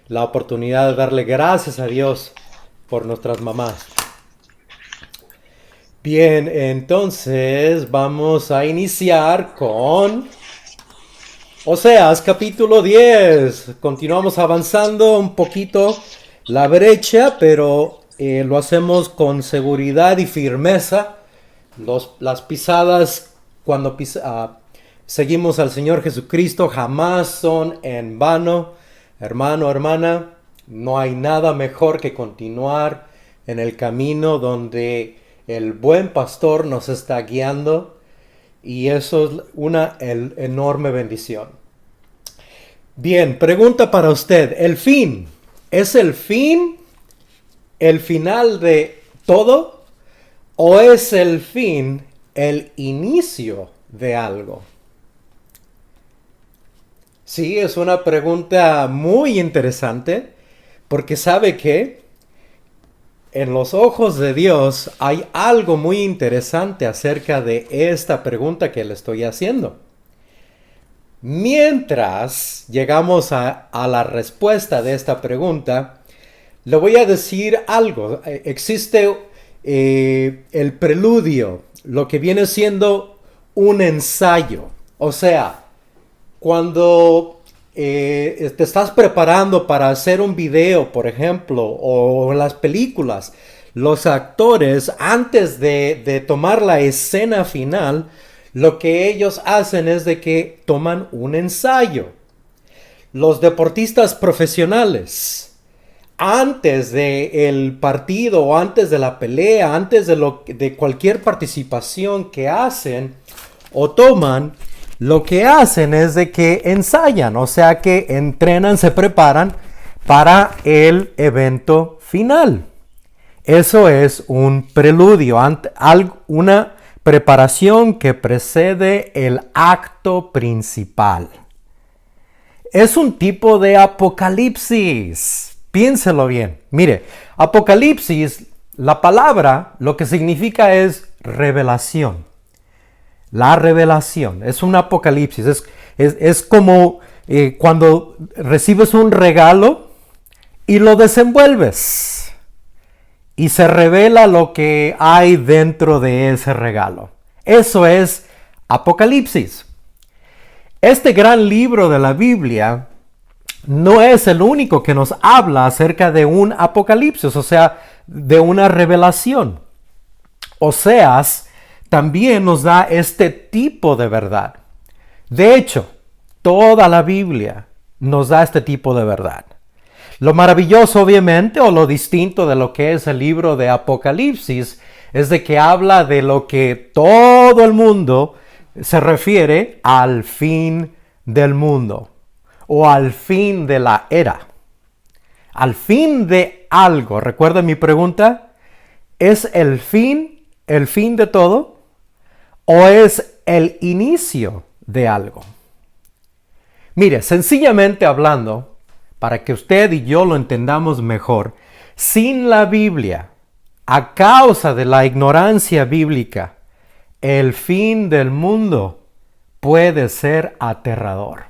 la oportunidad de darle gracias a Dios por nuestras mamás. Bien, entonces vamos a iniciar con Oseas capítulo 10. Continuamos avanzando un poquito la brecha, pero lo hacemos con seguridad y firmeza. Las pisadas cuando seguimos al Señor Jesucristo jamás son en vano. Hermano, hermana, no hay nada mejor que continuar en el camino donde el buen pastor nos está guiando, y eso es una enorme bendición. Bien, pregunta para usted. ¿El fin es el final de todo? ¿O es el fin el inicio de algo? Sí, es una pregunta muy interesante, porque sabe que en los ojos de Dios hay algo muy interesante acerca de esta pregunta que le estoy haciendo. Mientras llegamos a la respuesta de esta pregunta, le voy a decir algo. Existe el preludio, lo que viene siendo un ensayo. O sea, cuando te estás preparando para hacer un video, por ejemplo, o las películas, los actores, antes de tomar la escena final, lo que ellos hacen es de que toman un ensayo. Los deportistas profesionales, antes del partido o antes de la pelea, antes de cualquier participación que hacen o toman, lo que hacen es de que ensayan, o sea que entrenan, se preparan para el evento final. Eso es un preludio, una preparación que precede el acto principal. Es un tipo de apocalipsis. Piénselo bien. Mire, apocalipsis, la palabra, lo que significa es revelación. La revelación es un apocalipsis. Es como cuando recibes un regalo y lo desenvuelves y se revela lo que hay dentro de ese regalo. Eso es Apocalipsis. Este gran libro de la Biblia no es el único que nos habla acerca de un apocalipsis, o sea, de una revelación. Oseas también nos da este tipo de verdad. De hecho, toda la Biblia nos da este tipo de verdad. Lo maravilloso, obviamente, o lo distinto de lo que es el libro de Apocalipsis, es de que habla de lo que todo el mundo se refiere al fin del mundo o al fin de la era. Al fin de algo. ¿Recuerda mi pregunta? ¿Es el fin de todo? ¿O es el inicio de algo? Mire, sencillamente hablando, para que usted y yo lo entendamos mejor, sin la Biblia, a causa de la ignorancia bíblica, el fin del mundo puede ser aterrador.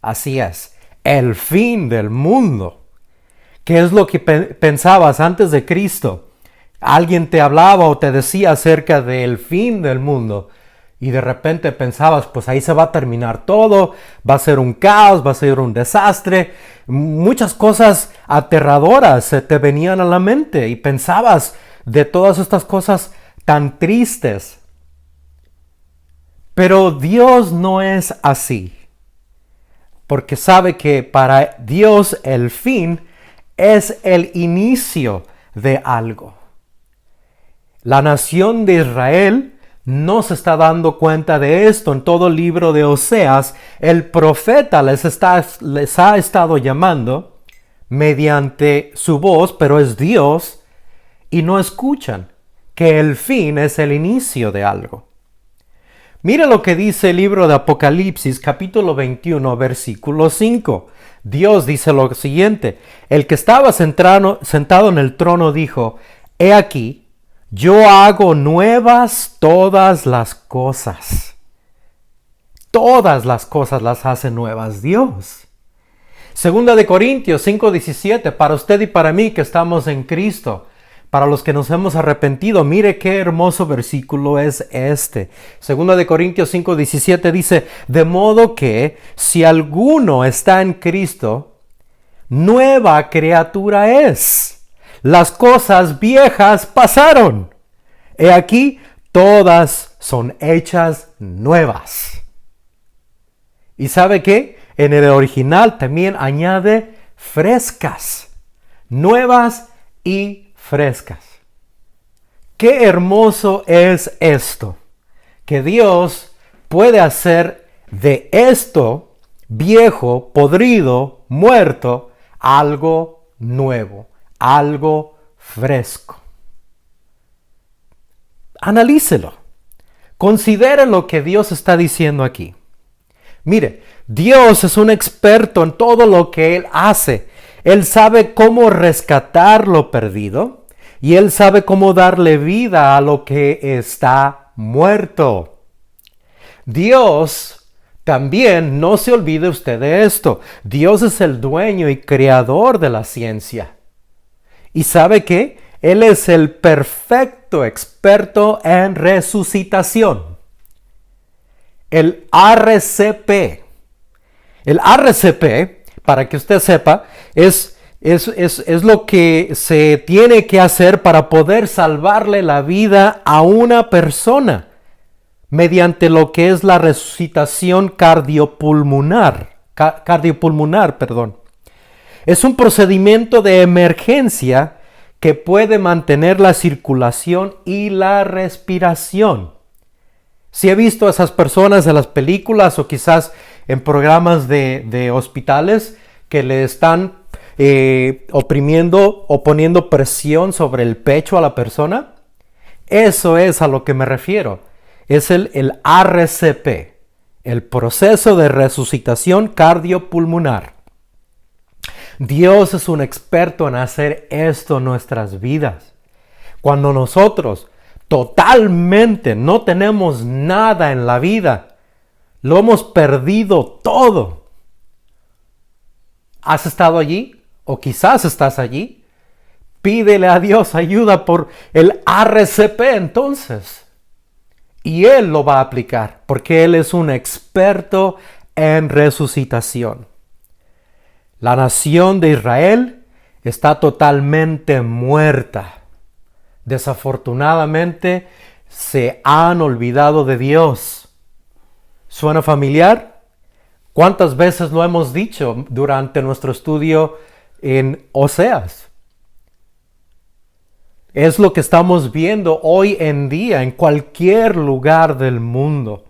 Así es, el fin del mundo. ¿Qué es lo que pensabas antes de Cristo? Alguien te hablaba o te decía acerca del fin del mundo y de repente pensabas, pues ahí se va a terminar todo, va a ser un caos, va a ser un desastre. Muchas cosas aterradoras se te venían a la mente y pensabas de todas estas cosas tan tristes. Pero Dios no es así, porque sabe que para Dios el fin es el inicio de algo. La nación de Israel no se está dando cuenta de esto. En todo el libro de Oseas, el profeta les ha estado llamando mediante su voz, pero es Dios, y no escuchan que el fin es el inicio de algo. Mire lo que dice el libro de Apocalipsis, capítulo 21, versículo 5. Dios dice lo siguiente: el que estaba sentado en el trono dijo, he aquí, yo hago nuevas todas las cosas. Todas las cosas las hace nuevas Dios. Segunda de Corintios 5:17, para usted y para mí que estamos en Cristo, para los que nos hemos arrepentido. Mire qué hermoso versículo es este. Segunda de Corintios 5:17 dice, de modo que si alguno está en Cristo, nueva criatura es. Las cosas viejas pasaron. He aquí, todas son hechas nuevas. ¿Y sabe qué? En el original también añade frescas, nuevas y frescas. Qué hermoso es esto, que Dios puede hacer de esto viejo, podrido, muerto, algo nuevo, algo fresco. Analícelo, considere lo que Dios está diciendo aquí. Mire, Dios es un experto en todo lo que Él hace. Él sabe cómo rescatar lo perdido y Él sabe cómo darle vida a lo que está muerto. Dios también, no se olvide usted de esto, Dios es el dueño y creador de la ciencia. ¿Y sabe qué? Él es el perfecto experto en resucitación. El RCP. El RCP, para que usted sepa, es lo que se tiene que hacer para poder salvarle la vida a una persona mediante lo que es la resucitación cardiopulmonar. Es un procedimiento de emergencia que puede mantener la circulación y la respiración. Si he visto a esas personas en las películas o quizás en programas de hospitales que le están oprimiendo o poniendo presión sobre el pecho a la persona. Eso es a lo que me refiero. Es el RCP, el proceso de resucitación cardiopulmonar. Dios es un experto en hacer esto en nuestras vidas. Cuando nosotros totalmente no tenemos nada en la vida, lo hemos perdido todo. ¿Has estado allí? ¿O quizás estás allí? Pídele a Dios ayuda por el RCP entonces. Y Él lo va a aplicar, porque Él es un experto en resucitación. La nación de Israel está totalmente muerta. Desafortunadamente, se han olvidado de Dios. ¿Suena familiar? ¿Cuántas veces lo hemos dicho durante nuestro estudio en Oseas? Es lo que estamos viendo hoy en día en cualquier lugar del mundo.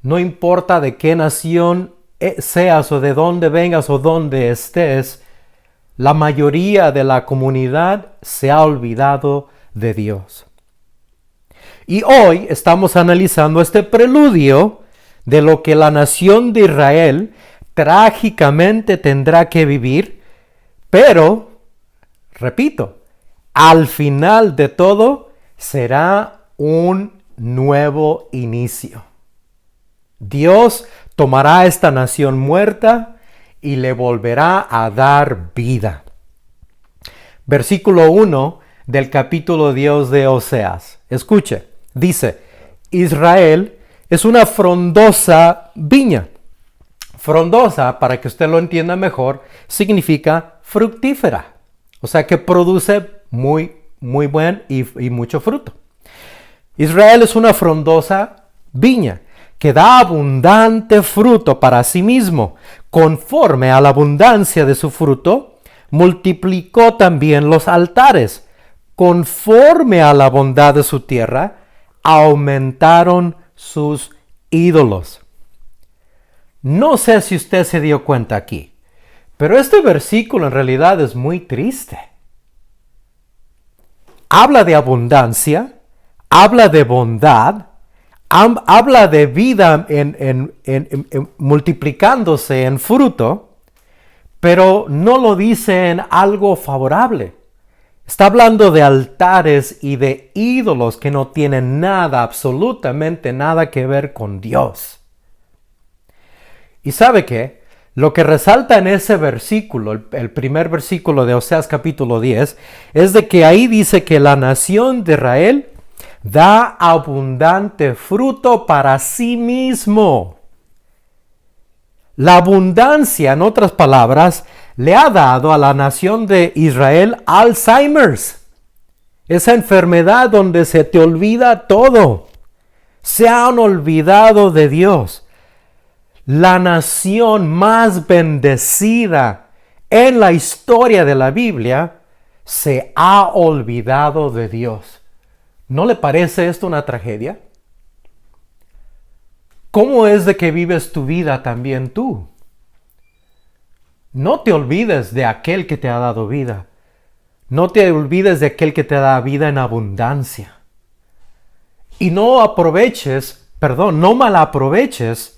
No importa de qué nación seas o de dónde vengas o dónde estés, la mayoría de la comunidad se ha olvidado de Dios. Y hoy estamos analizando este preludio de lo que la nación de Israel trágicamente tendrá que vivir, pero, repito, al final de todo será un nuevo inicio. Dios tomará esta nación muerta y le volverá a dar vida. Versículo 1 del capítulo 10 de Oseas. Escuche, dice, Israel es una frondosa viña. Frondosa, para que usted lo entienda mejor, significa fructífera. O sea que produce muy buen y mucho fruto. Israel es una frondosa viña que da abundante fruto para sí mismo. Conforme a la abundancia de su fruto, multiplicó también los altares. Conforme a la bondad de su tierra, aumentaron sus ídolos. No sé si usted se dio cuenta aquí, pero este versículo en realidad es muy triste. Habla de abundancia, habla de bondad, habla de vida multiplicándose en fruto, pero no lo dice en algo favorable. Está hablando de altares y de ídolos que no tienen nada, absolutamente nada que ver con Dios. ¿Y sabe qué? Lo que resalta en ese versículo, el primer versículo de Oseas capítulo 10, es de que ahí dice que la nación de Israel da abundante fruto para sí mismo. La abundancia, en otras palabras, le ha dado a la nación de Israel Alzheimer's. Esa enfermedad donde se te olvida todo. Se han olvidado de Dios. La nación más bendecida en la historia de la Biblia se ha olvidado de Dios. ¿No le parece esto una tragedia? ¿Cómo es de que vives tu vida también tú? No te olvides de aquel que te ha dado vida. No te olvides de aquel que te da vida en abundancia. Y no malaproveches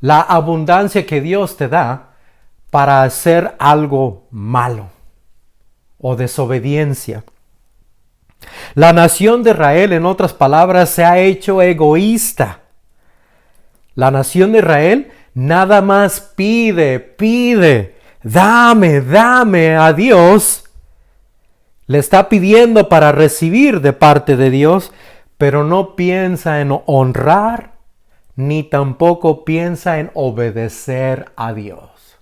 la abundancia que Dios te da para hacer algo malo o desobediencia. La nación de Israel, en otras palabras, se ha hecho egoísta. La nación de Israel nada más pide, dame a Dios. Le está pidiendo para recibir de parte de Dios, pero no piensa en honrar, ni tampoco piensa en obedecer a Dios.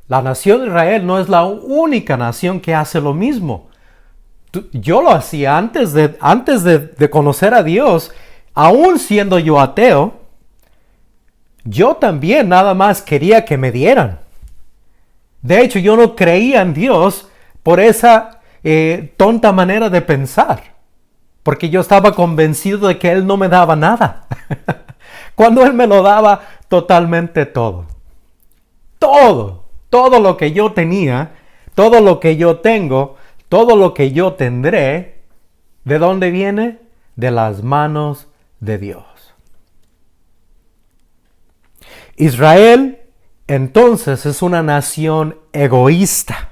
La nación de Israel no es la única nación que hace lo mismo. Yo lo hacía antes de conocer a Dios. Aún siendo yo ateo, yo también nada más quería que me dieran. De hecho, yo no creía en Dios por esa tonta manera de pensar, porque yo estaba convencido de que Él no me daba nada, cuando Él me lo daba totalmente todo. Todo lo que yo tenía, todo lo que yo tengo, todo lo que yo tendré, ¿de dónde viene? De las manos de Dios. Israel entonces es una nación egoísta.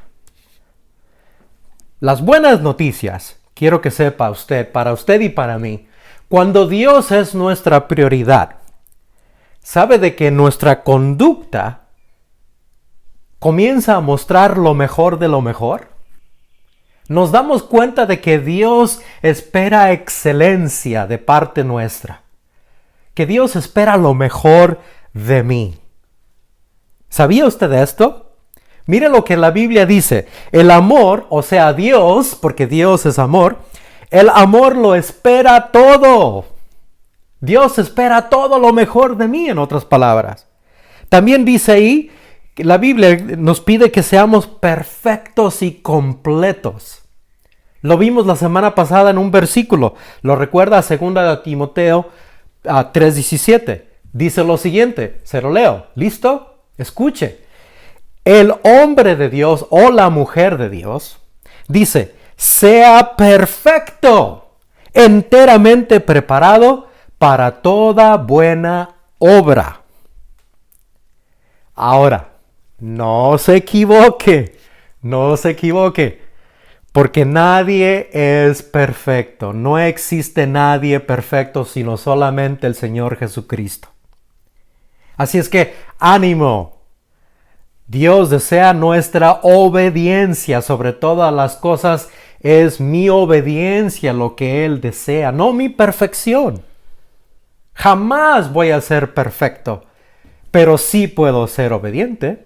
Las buenas noticias, quiero que sepa usted, para usted y para mí, cuando Dios es nuestra prioridad, sabe de que nuestra conducta comienza a mostrar lo mejor de lo mejor. Nos damos cuenta de que Dios espera excelencia de parte nuestra, que Dios espera lo mejor de mí. ¿Sabía usted esto? Mire lo que la Biblia dice. El amor, o sea, Dios, porque Dios es amor, el amor lo espera todo. Dios espera todo lo mejor de mí, en otras palabras. También dice ahí, que la Biblia nos pide que seamos perfectos y completos. Lo vimos la semana pasada en un versículo. Lo recuerda 2 Timoteo 3:17. Dice lo siguiente, se lo leo. ¿Listo? Escuche. El hombre de Dios o la mujer de Dios, dice, sea perfecto, enteramente preparado para toda buena obra. Ahora, no se equivoque, porque nadie es perfecto. No existe nadie perfecto, sino solamente el Señor Jesucristo. Así es que, ánimo. Dios desea nuestra obediencia sobre todas las cosas. Es mi obediencia lo que Él desea, no mi perfección. Jamás voy a ser perfecto, pero sí puedo ser obediente.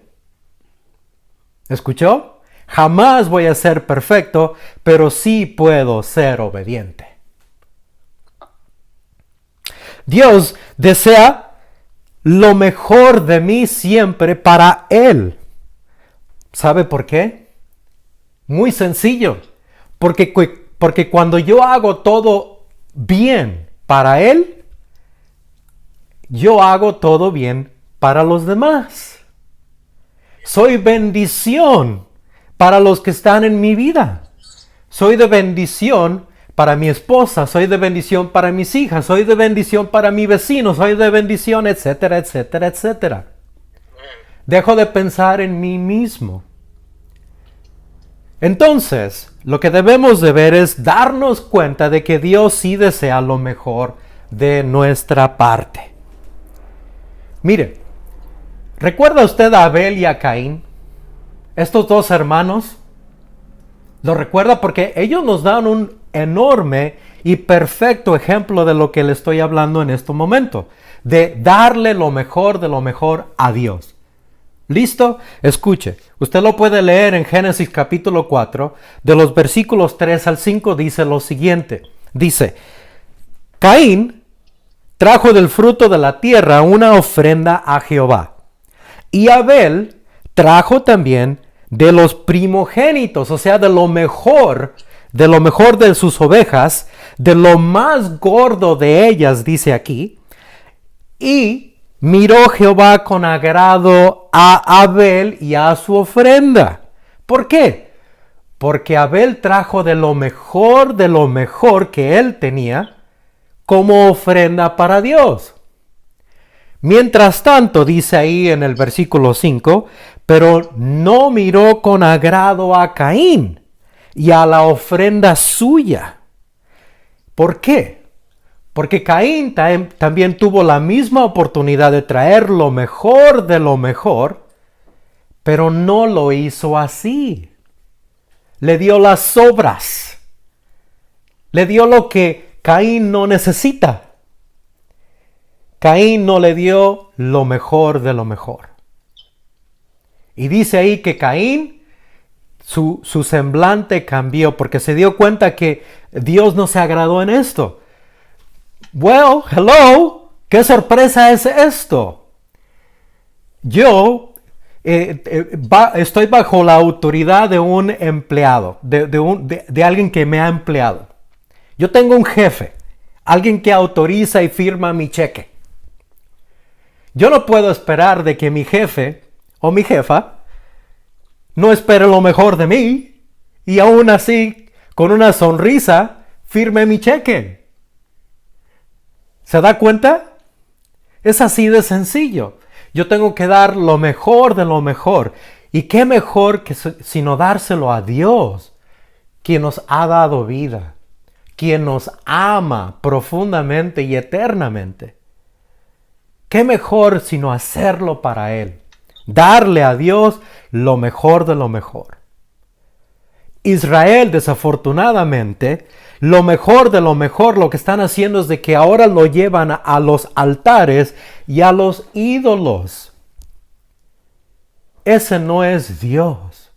¿Escuchó? Jamás voy a ser perfecto, pero sí puedo ser obediente. Dios desea lo mejor de mí siempre para Él. ¿Sabe por qué? Muy sencillo. Porque cuando yo hago todo bien para Él, yo hago todo bien para los demás. Soy bendición para los que están en mi vida. Soy de bendición para mi esposa, soy de bendición para mis hijas, soy de bendición para mi vecino, soy de bendición, etcétera, etcétera, etcétera. Dejo de pensar en mí mismo. Entonces, lo que debemos de ver es darnos cuenta de que Dios sí desea lo mejor de nuestra parte. Mire, ¿Recuerda usted a Abel y a Caín? Estos dos hermanos. ¿Lo recuerda? Porque ellos nos dan un enorme y perfecto ejemplo de lo que le estoy hablando en este momento. De darle lo mejor de lo mejor a Dios. ¿Listo? Escuche. Usted lo puede leer en Génesis capítulo 4. De los versículos 3 al 5 dice lo siguiente. Dice, Caín trajo del fruto de la tierra una ofrenda a Jehová. Y Abel trajo también de los primogénitos, o sea, de lo mejor de sus ovejas, de lo más gordo de ellas, dice aquí. Y miró Jehová con agrado a Abel y a su ofrenda. ¿Por qué? Porque Abel trajo de lo mejor que él tenía como ofrenda para Dios. Mientras tanto, dice ahí en el versículo 5, pero no miró con agrado a Caín y a la ofrenda suya. ¿Por qué? Porque Caín también tuvo la misma oportunidad de traer lo mejor de lo mejor, pero no lo hizo así. Le dio las sobras. Le dio lo que Caín no necesita. Caín no le dio lo mejor de lo mejor. Y dice ahí que Caín, su semblante cambió porque se dio cuenta que Dios no se agradó en esto. Well, hello, ¿qué sorpresa es esto? Yo estoy bajo la autoridad de un empleado, de alguien que me ha empleado. Yo tengo un jefe, alguien que autoriza y firma mi cheque. Yo no puedo esperar de que mi jefe o mi jefa no espere lo mejor de mí y aún así, con una sonrisa, firme mi cheque. ¿Se da cuenta? Es así de sencillo. Yo tengo que dar lo mejor de lo mejor. ¿Y qué mejor que sino dárselo a Dios, quien nos ha dado vida, quien nos ama profundamente y eternamente? ¿Qué mejor sino hacerlo para Él? Darle a Dios lo mejor de lo mejor. Israel, desafortunadamente, lo mejor de lo mejor, lo que están haciendo es de que ahora lo llevan a los altares y a los ídolos. Ese no es Dios.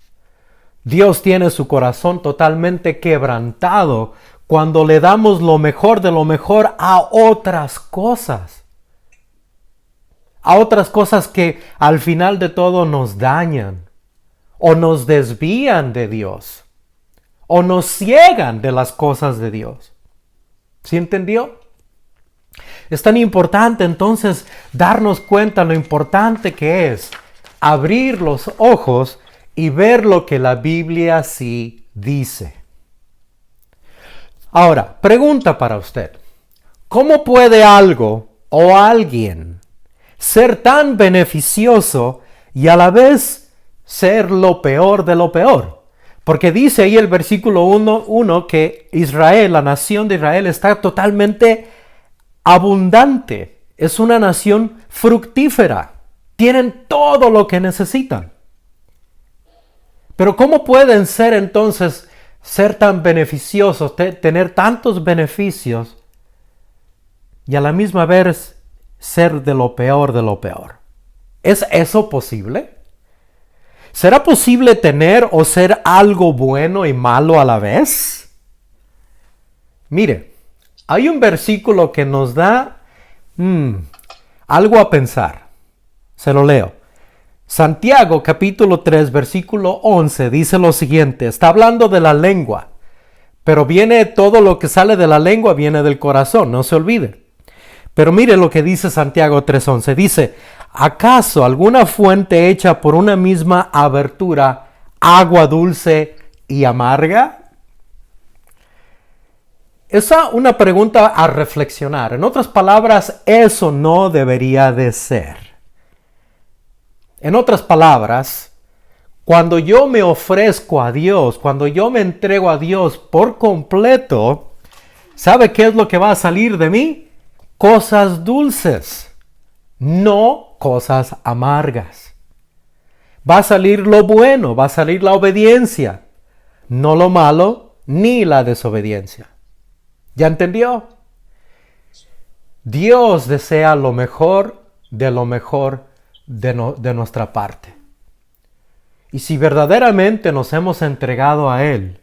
Dios tiene su corazón totalmente quebrantado cuando le damos lo mejor de lo mejor a otras cosas. A otras cosas que al final de todo nos dañan o nos desvían de Dios o nos ciegan de las cosas de Dios. ¿Sí entendió? Es tan importante entonces darnos cuenta lo importante que es abrir los ojos y ver lo que la Biblia sí dice. Ahora, pregunta para usted. ¿Cómo puede algo o alguien ser tan beneficioso y a la vez ser lo peor de lo peor? Porque dice ahí el versículo 1 que Israel, la nación de Israel, está totalmente abundante. Es una nación fructífera. Tienen todo lo que necesitan. Pero ¿cómo pueden ser entonces ser tan beneficiosos, tener tantos beneficios y a la misma vez ser de lo peor de lo peor? ¿Es eso posible? ¿Será posible tener o ser algo bueno y malo a la vez? Mire, hay un versículo que nos da algo a pensar. Se lo leo. Santiago capítulo 3 versículo 11 dice lo siguiente. Está hablando de la lengua. Pero viene todo lo que sale de la lengua, viene del corazón, no se olvide. Pero mire lo que dice Santiago 3:11. Dice, ¿acaso alguna fuente hecha por una misma abertura, agua dulce y amarga? Esa es una pregunta a reflexionar. En otras palabras, eso no debería de ser. En otras palabras, cuando yo me ofrezco a Dios, cuando yo me entrego a Dios por completo, ¿sabe qué es lo que va a salir de mí? Cosas dulces, no cosas amargas. Va a salir lo bueno, va a salir la obediencia, no lo malo ni la desobediencia. ¿Ya entendió? Dios desea lo mejor de nuestra parte. Y si verdaderamente nos hemos entregado a Él,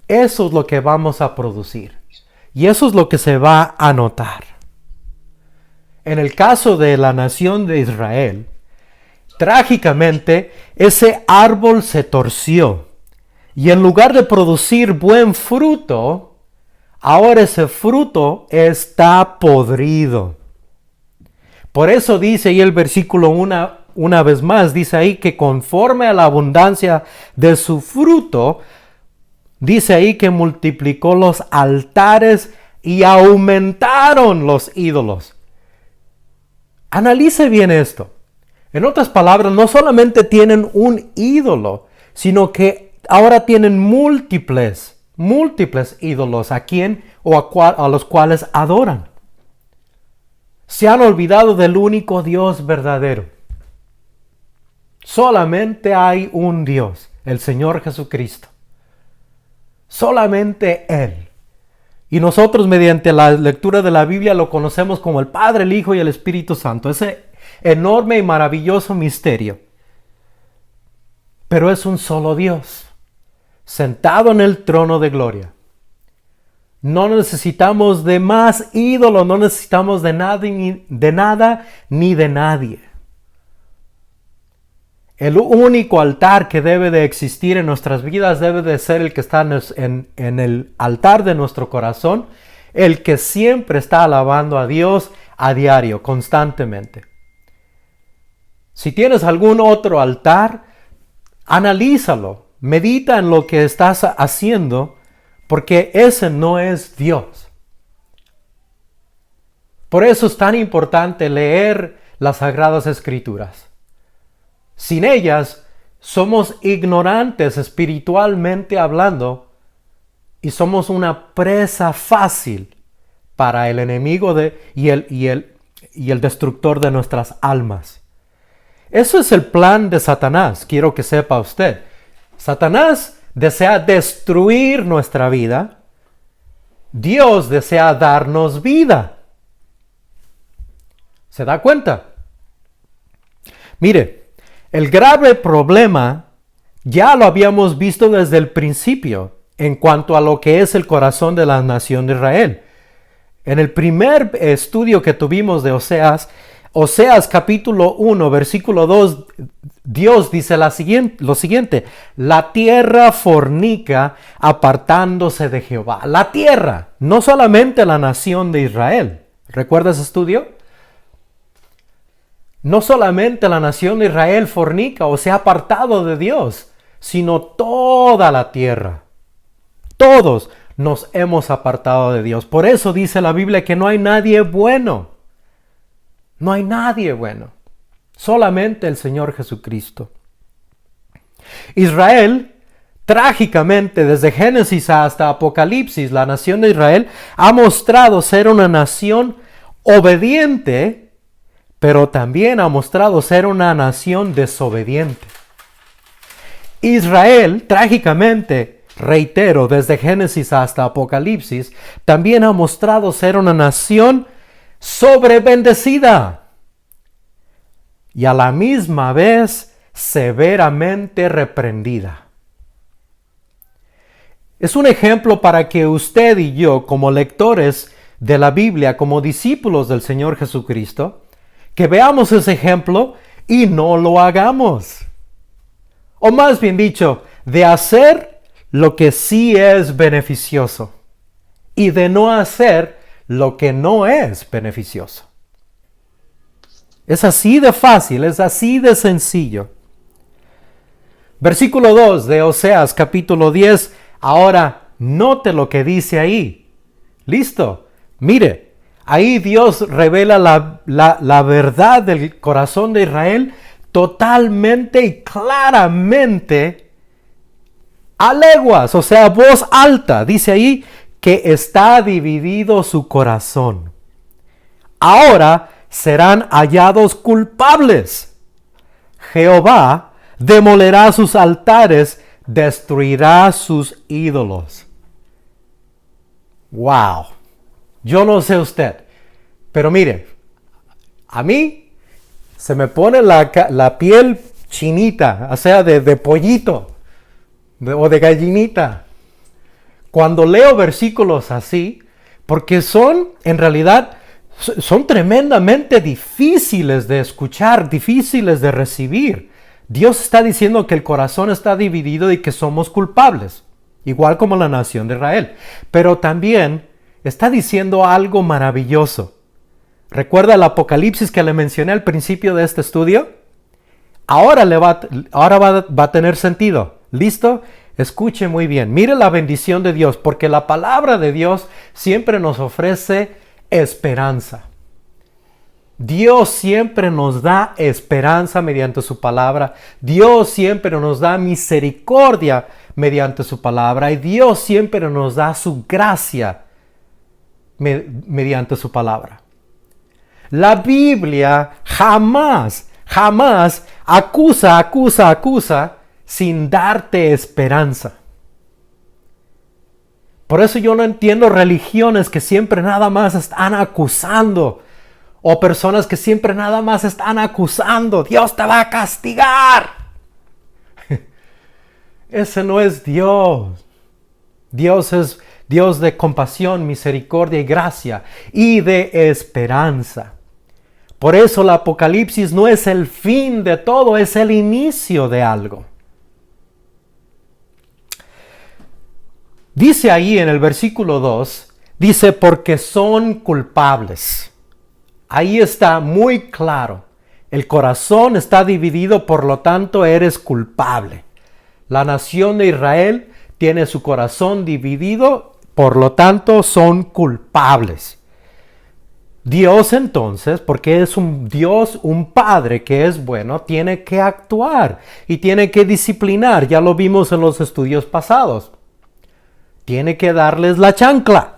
eso es lo que vamos a producir. Y eso es lo que se va a notar. En el caso de la nación de Israel, trágicamente ese árbol se torció. Y en lugar de producir buen fruto, ahora ese fruto está podrido. Por eso dice ahí el versículo una vez más, dice ahí que conforme a la abundancia de su fruto, dice ahí que multiplicó los altares y aumentaron los ídolos. Analice bien esto. En otras palabras, no solamente tienen un ídolo, sino que ahora tienen múltiples ídolos a quien o a los cuales adoran. Se han olvidado del único Dios verdadero. Solamente hay un Dios, el Señor Jesucristo. Solamente Él. Y nosotros mediante la lectura de la Biblia lo conocemos como el Padre, el Hijo y el Espíritu Santo. Ese enorme y maravilloso misterio. Pero es un solo Dios, sentado en el trono de gloria. No necesitamos de más ídolos, no necesitamos de nada ni de nadie. El único altar que debe de existir en nuestras vidas debe de ser el que está en el altar de nuestro corazón, el que siempre está alabando a Dios a diario, constantemente. Si tienes algún otro altar, analízalo, medita en lo que estás haciendo, porque ese no es Dios. Por eso es tan importante leer las Sagradas Escrituras. Sin ellas, somos ignorantes espiritualmente hablando y somos una presa fácil para el enemigo y el destructor de nuestras almas. Eso es el plan de Satanás, quiero que sepa usted. Satanás desea destruir nuestra vida. Dios desea darnos vida. ¿Se da cuenta? Mire, el grave problema ya lo habíamos visto desde el principio en cuanto a lo que es el corazón de la nación de Israel. En el primer estudio que tuvimos de Oseas capítulo 1, versículo 2, Dios dice lo siguiente: la tierra fornica apartándose de Jehová. La tierra, no solamente la nación de Israel. ¿Recuerda ese estudio? No solamente la nación de Israel fornica o se ha apartado de Dios, sino toda la tierra. Todos nos hemos apartado de Dios. Por eso dice la Biblia que no hay nadie bueno. No hay nadie bueno. Solamente el Señor Jesucristo. Israel, trágicamente, desde Génesis hasta Apocalipsis, la nación de Israel ha mostrado ser una nación obediente, pero también ha mostrado ser una nación desobediente. Israel, trágicamente, reitero, desde Génesis hasta Apocalipsis, también ha mostrado ser una nación sobrebendecida y a la misma vez severamente reprendida. Es un ejemplo para que usted y yo, como lectores de la Biblia, como discípulos del Señor Jesucristo, que veamos ese ejemplo y no lo hagamos. O más bien dicho, de hacer lo que sí es beneficioso y de no hacer lo que no es beneficioso. Es así de fácil, es así de sencillo. Versículo 2 de Oseas capítulo 10. Ahora, note lo que dice ahí. ¿Listo? Mire, ahí Dios revela la verdad del corazón de Israel totalmente y claramente a leguas, o sea, voz alta. Dice ahí que está dividido su corazón. Ahora serán hallados culpables. Jehová demolerá sus altares, destruirá sus ídolos. Wow. Yo no sé usted, pero mire, a mí se me pone la piel chinita, o sea, de pollito o de gallinita, cuando leo versículos así, porque en realidad, son tremendamente difíciles de escuchar, difíciles de recibir. Dios está diciendo que el corazón está dividido y que somos culpables, igual como la nación de Israel. Pero también está diciendo algo maravilloso. ¿Recuerda el Apocalipsis que le mencioné al principio de este estudio? Ahora va a tener sentido. ¿Listo? Escuche muy bien. Mire la bendición de Dios, porque la palabra de Dios siempre nos ofrece esperanza. Dios siempre nos da esperanza mediante su palabra. Dios siempre nos da misericordia mediante su palabra. Y Dios siempre nos da su gracia mediante su palabra. La Biblia jamás acusa sin darte esperanza. Por eso yo no entiendo religiones que siempre nada más están acusando, o personas que siempre nada más están acusando. Dios te va a castigar. Ese no es Dios. Dios es Dios de compasión, misericordia y gracia y de esperanza. Por eso el Apocalipsis no es el fin de todo, es el inicio de algo. Dice ahí en el versículo 2, dice, porque son culpables. Ahí está muy claro. El corazón está dividido, por lo tanto eres culpable. La nación de Israel tiene su corazón dividido, por lo tanto son culpables. Dios entonces, porque es un Dios, un Padre que es bueno, tiene que actuar y tiene que disciplinar. Ya lo vimos en los estudios pasados. Tiene que darles la chancla.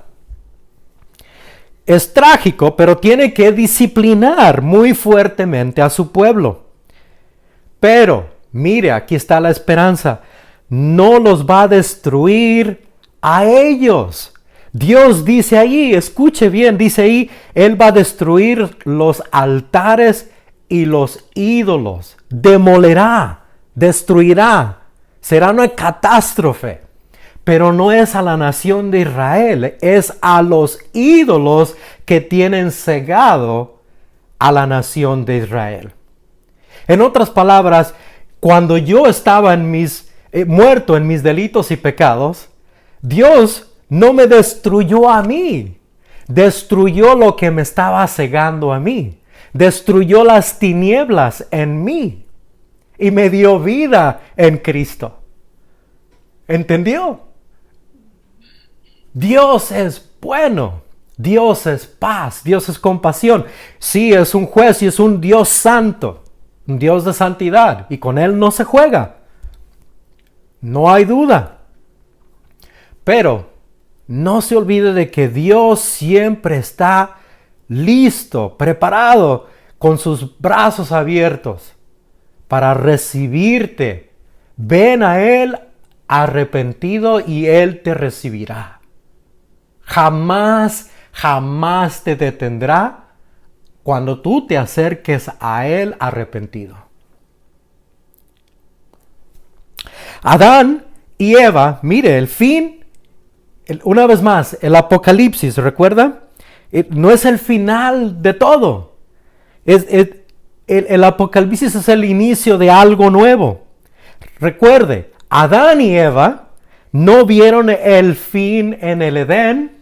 Es trágico, pero tiene que disciplinar muy fuertemente a su pueblo. Pero, mire, aquí está la esperanza. No los va a destruir a ellos. Dios dice ahí, escuche bien, dice ahí, Él va a destruir los altares y los ídolos. Demolerá, destruirá. Será una catástrofe. Pero no es a la nación de Israel, es a los ídolos que tienen cegado a la nación de Israel. En otras palabras, cuando yo estaba muerto en mis delitos y pecados, Dios no me destruyó a mí, destruyó lo que me estaba cegando a mí, destruyó las tinieblas en mí y me dio vida en Cristo. ¿Entendió? Dios es bueno, Dios es paz, Dios es compasión. Sí, es un juez y es un Dios santo, un Dios de santidad, y con Él no se juega. No hay duda. Pero no se olvide de que Dios siempre está listo, preparado, con sus brazos abiertos para recibirte. Ven a Él arrepentido y Él te recibirá. Jamás te detendrá cuando tú te acerques a Él arrepentido. Adán y Eva, mire, el fin, una vez más, el Apocalipsis, ¿recuerda? No es el final de todo. El Apocalipsis es el inicio de algo nuevo. Recuerde, Adán y Eva no vieron el fin en el Edén.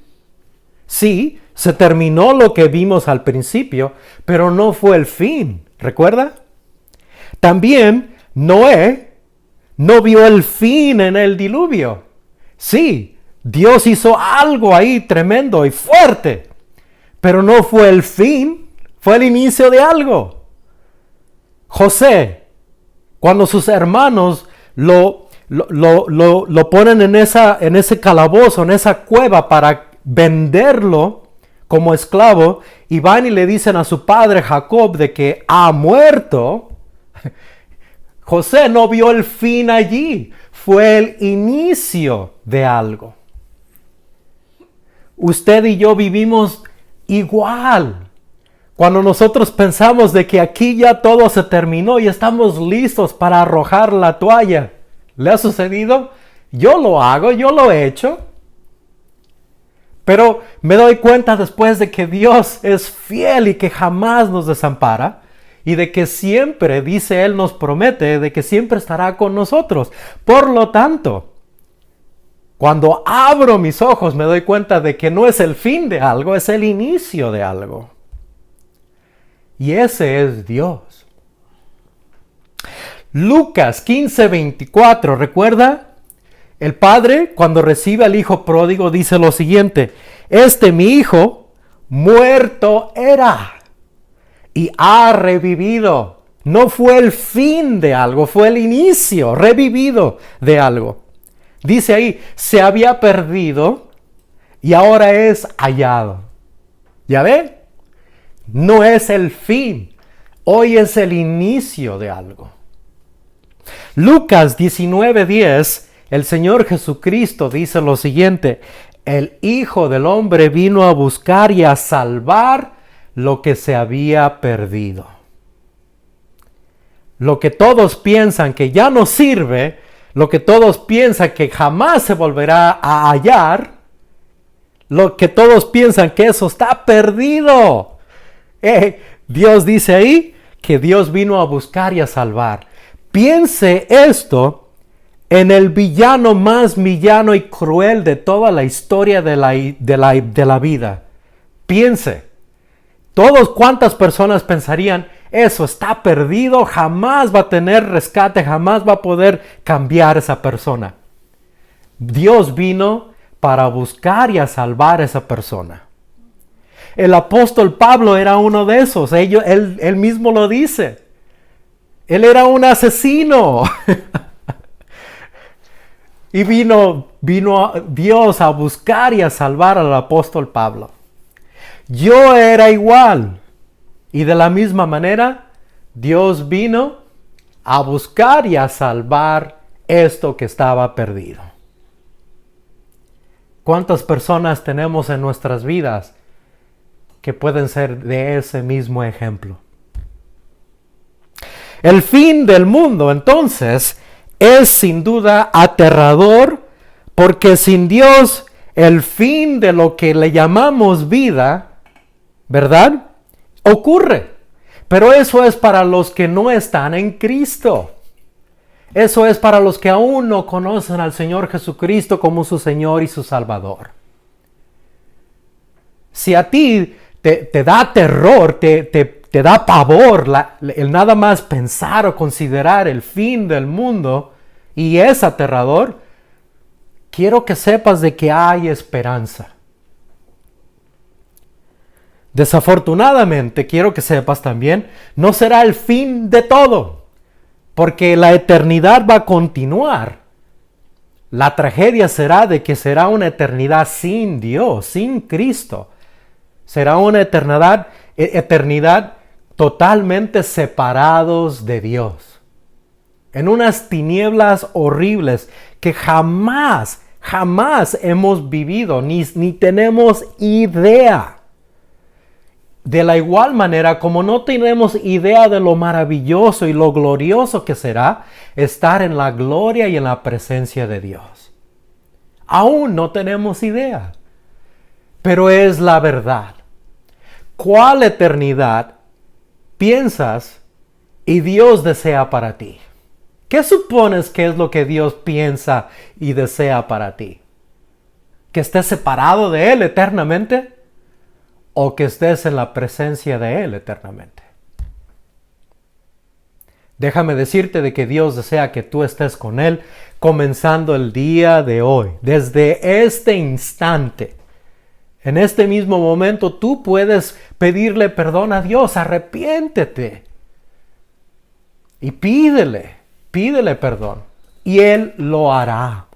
Sí, se terminó lo que vimos al principio, pero no fue el fin, ¿recuerda? También Noé no vio el fin en el diluvio. Sí, Dios hizo algo ahí tremendo y fuerte, pero no fue el fin, fue el inicio de algo. José, cuando sus hermanos lo ponen en ese calabozo, en esa cueva para venderlo como esclavo y van y le dicen a su padre Jacob de que ha muerto, José no vio el fin allí, fue el inicio de algo. Usted y yo vivimos igual. Cuando nosotros pensamos de que aquí ya todo se terminó y estamos listos para arrojar la toalla, ¿le ha sucedido? Yo lo hago, yo lo he hecho. Pero me doy cuenta después de que Dios es fiel y que jamás nos desampara y de que siempre, dice Él, nos promete de que siempre estará con nosotros. Por lo tanto, cuando abro mis ojos me doy cuenta de que no es el fin de algo, es el inicio de algo. Y ese es Dios. Lucas 15:24, ¿recuerda? El padre, cuando recibe al hijo pródigo, dice lo siguiente: mi hijo, muerto era y ha revivido. No fue el fin de algo, fue el inicio, revivido de algo. Dice ahí, se había perdido y ahora es hallado. ¿Ya ve? No es el fin, hoy es el inicio de algo. Lucas 19:10, el Señor Jesucristo dice lo siguiente: el Hijo del Hombre vino a buscar y a salvar lo que se había perdido. Lo que todos piensan que ya no sirve, lo que todos piensan que jamás se volverá a hallar, lo que todos piensan que eso está perdido. Dios dice ahí que Dios vino a buscar y a salvar. Piense esto en el villano más villano y cruel de toda la historia de la vida. Piense. ¿Cuántas personas pensarían, eso está perdido, jamás va a tener rescate, jamás va a poder cambiar esa persona? Dios vino para buscar y a salvar a esa persona. El apóstol Pablo era uno de esos, él mismo lo dice. Él era un asesino. Y vino Dios a buscar y a salvar al apóstol Pablo. Yo era igual. Y de la misma manera, Dios vino a buscar y a salvar esto que estaba perdido. ¿Cuántas personas tenemos en nuestras vidas que pueden ser de ese mismo ejemplo? El fin del mundo, entonces, es sin duda aterrador, porque sin Dios, el fin de lo que le llamamos vida, ¿verdad?, ocurre. Pero eso es para los que no están en Cristo. Eso es para los que aún no conocen al Señor Jesucristo como su Señor y su Salvador. Si a ti te da terror, te da pavor el nada más pensar o considerar el fin del mundo y es aterrador, quiero que sepas de que hay esperanza. Desafortunadamente, quiero que sepas también, no será el fin de todo, porque la eternidad va a continuar. La tragedia será de que será una eternidad sin Dios, sin Cristo. Será una eternidad totalmente separados de Dios. En unas tinieblas horribles que jamás hemos vivido, ni tenemos idea. De la igual manera, como no tenemos idea de lo maravilloso y lo glorioso que será estar en la gloria y en la presencia de Dios. Aún no tenemos idea, pero es la verdad. ¿Cuál eternidad piensas y Dios desea para ti? ¿Qué supones que es lo que Dios piensa y desea para ti? ¿Que estés separado de Él eternamente? ¿O que estés en la presencia de Él eternamente? Déjame decirte de que Dios desea que tú estés con Él comenzando el día de hoy. Desde este instante, en este mismo momento, tú puedes pedirle perdón a Dios. Arrepiéntete y pídele perdón y Él lo hará.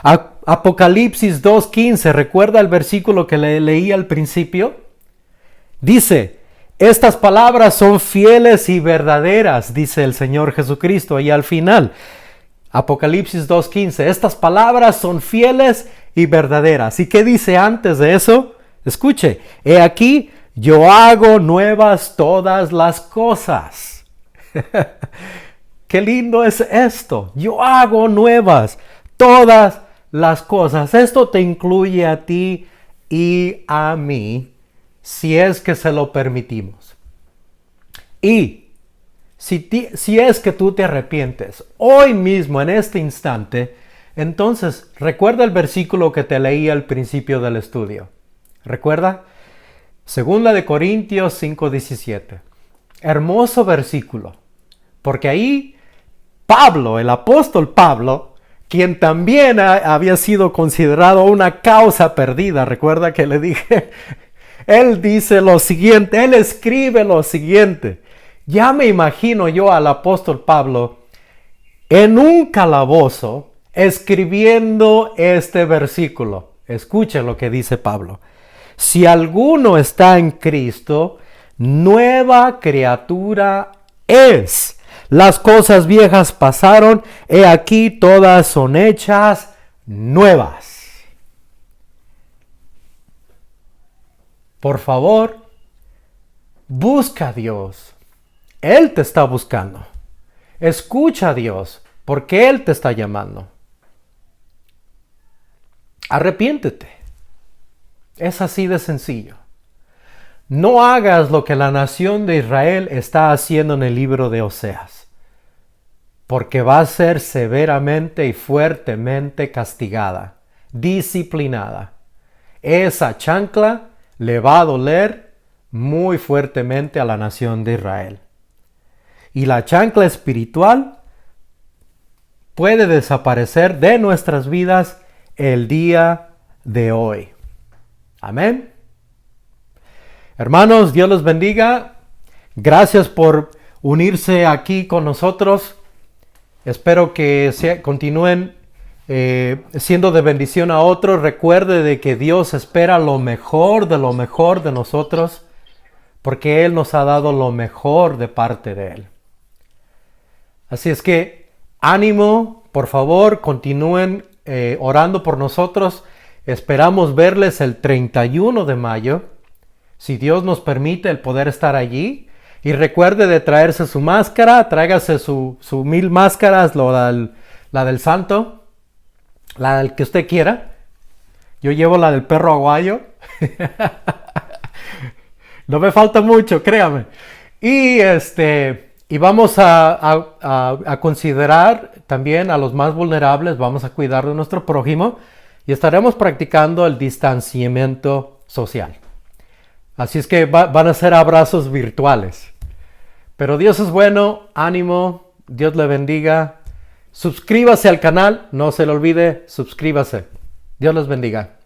Apocalipsis 2:15, ¿recuerda el versículo que leí al principio? Dice, estas palabras son fieles y verdaderas, dice el Señor Jesucristo. Y al final, Apocalipsis 2:15, estas palabras son fieles y verdaderas. ¿Y qué dice antes de eso? Escuche, he aquí, yo hago nuevas todas las cosas. Qué lindo es esto. Yo hago nuevas todas las cosas. Esto te incluye a ti y a mí, si es que se lo permitimos. Y si es que tú te arrepientes hoy mismo, en este instante, entonces recuerda el versículo que te leí al principio del estudio. ¿Recuerda? Segunda de Corintios 5:17. Hermoso versículo. Porque ahí Pablo, el apóstol Pablo, quien también había sido considerado una causa perdida, recuerda que le dije, él dice lo siguiente, él escribe lo siguiente. Ya me imagino yo al apóstol Pablo en un calabozo escribiendo este versículo. Escuchen lo que dice Pablo. Si alguno está en Cristo, nueva criatura es. Las cosas viejas pasaron, he aquí todas son hechas nuevas. Por favor, busca a Dios. Él te está buscando. Escucha a Dios, porque Él te está llamando. Arrepiéntete. Es así de sencillo. No hagas lo que la nación de Israel está haciendo en el libro de Oseas, porque va a ser severamente y fuertemente castigada, disciplinada. Esa chancla le va a doler muy fuertemente a la nación de Israel. Y la chancla espiritual puede desaparecer de nuestras vidas el día de hoy. Amén. Hermanos, Dios los bendiga. Gracias por unirse aquí con nosotros. Espero que continúen siendo de bendición a otros. Recuerde de que Dios espera lo mejor de nosotros, porque Él nos ha dado lo mejor de parte de Él. Así es que ánimo, por favor, continúen orando por nosotros. Esperamos verles el 31 de mayo. Si Dios nos permite el poder estar allí. Y recuerde de traerse su máscara. Tráigase su 1000 máscaras. La del santo. La del que usted quiera. Yo llevo la del perro aguayo. No me falta mucho, créame. Y vamos a considerar también a los más vulnerables. Vamos a cuidar de nuestro prójimo. Y estaremos practicando el distanciamiento social. Así es que van a ser abrazos virtuales. Pero Dios es bueno, ánimo, Dios le bendiga. Suscríbase al canal, no se le olvide, suscríbase. Dios les bendiga.